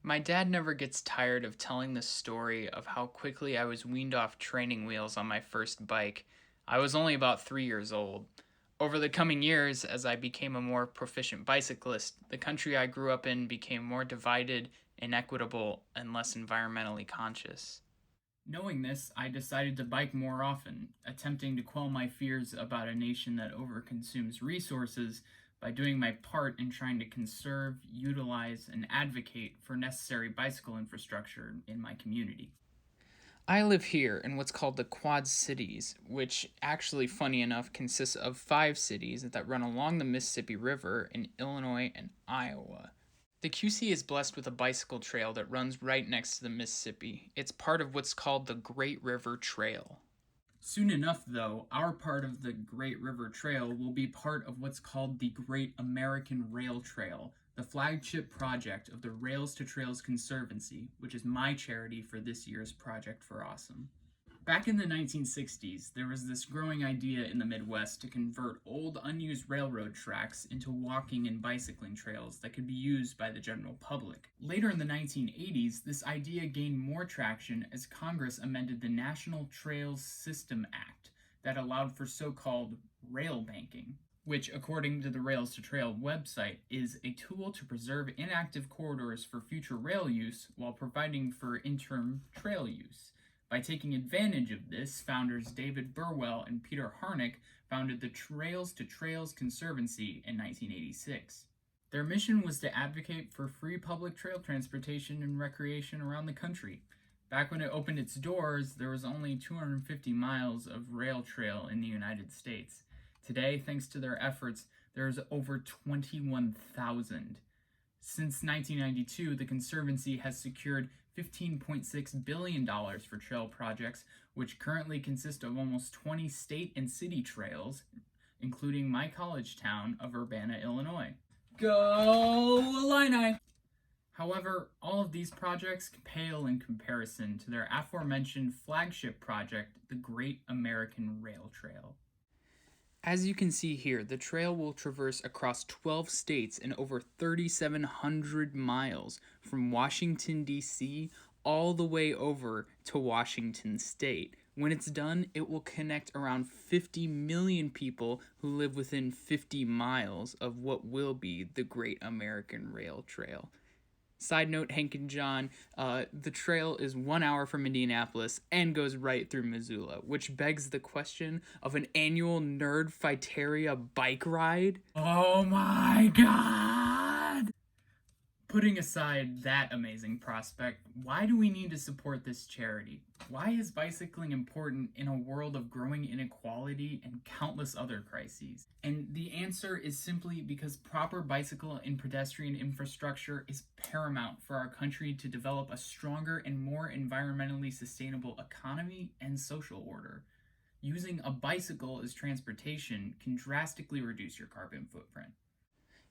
My dad never gets tired of telling the story of how quickly I was weaned off training wheels on my first bike. I was only about 3 years old. Over the coming years, as I became a more proficient bicyclist, the country I grew up in became more divided, inequitable, and less environmentally conscious. Knowing this, I decided to bike more often, attempting to quell my fears about a nation that overconsumes resources by doing my part in trying to conserve, utilize, and advocate for necessary bicycle infrastructure in my community. I live here in what's called the Quad Cities, which actually, funny enough, consists of 5 cities that run along the Mississippi River in Illinois and Iowa. The QC is blessed with a bicycle trail that runs right next to the Mississippi. It's part of what's called the Great River Trail. Soon enough, though, our part of the Great River Trail will be part of what's called the Great American Rail Trail, the flagship project of the Rails-to-Trails Conservancy, which is my charity for this year's Project for Awesome. Back in the 1960s, there was this growing idea in the Midwest to convert old unused railroad tracks into walking and bicycling trails that could be used by the general public. Later in the 1980s, this idea gained more traction as Congress amended the National Trails System Act that allowed for so-called rail banking, which, according to the Rails to Trail website, is a tool to preserve inactive corridors for future rail use while providing for interim trail use. By taking advantage of this, founders David Burwell and Peter Harnick founded the Rails-to-Trails Conservancy in 1986. Their mission was to advocate for free public trail transportation and recreation around the country. Back when it opened its doors, there was only 250 miles of rail trail in the United States. Today, thanks to their efforts, there's over 21,000. Since 1992, the Conservancy has secured $15.6 billion for trail projects, which currently consist of almost 20 state and city trails, including my college town of Urbana, Illinois. Go Illini! However, all of these projects pale in comparison to their aforementioned flagship project, the Great American Rail Trail. As you can see here, the trail will traverse across 12 states and over 3,700 miles from Washington, D.C. all the way over to Washington State. When it's done, it will connect around 50 million people who live within 50 miles of what will be the Great American Rail Trail. Side note, Hank and John, the trail is 1 hour from Indianapolis and goes right through Missoula, which begs the question of an annual Nerdfighteria bike ride. Oh my god! Putting aside that amazing prospect, why do we need to support this charity? Why is bicycling important in a world of growing inequality and countless other crises? And the answer is simply because proper bicycle and pedestrian infrastructure is paramount for our country to develop a stronger and more environmentally sustainable economy and social order. Using a bicycle as transportation can drastically reduce your carbon footprint.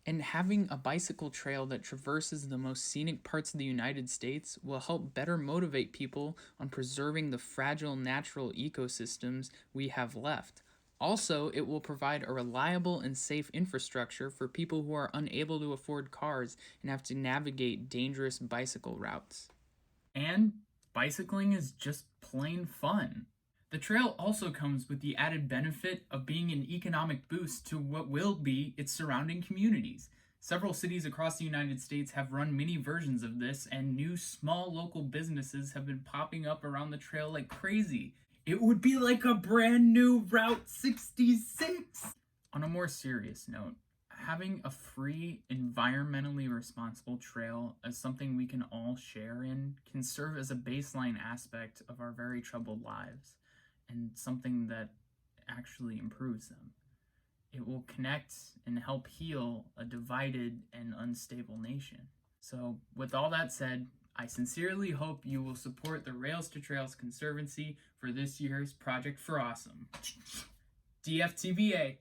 And having a bicycle trail that traverses the most scenic parts of the United States will help better motivate people on preserving the fragile natural ecosystems we have left. Also, it will provide a reliable and safe infrastructure for people who are unable to afford cars and have to navigate dangerous bicycle routes. And bicycling is just plain fun. The trail also comes with the added benefit of being an economic boost to what will be its surrounding communities. Several cities across the United States have run mini versions of this, and new small local businesses have been popping up around the trail like crazy. It would be like a brand new Route 66! On a more serious note, having a free, environmentally responsible trail as something we can all share in can serve as a baseline aspect of our very troubled lives, and something that actually improves them. It will connect and help heal a divided and unstable nation. So, with all that said, I sincerely hope you will support the Rails-to-Trails Conservancy for this year's Project for Awesome. DFTBA!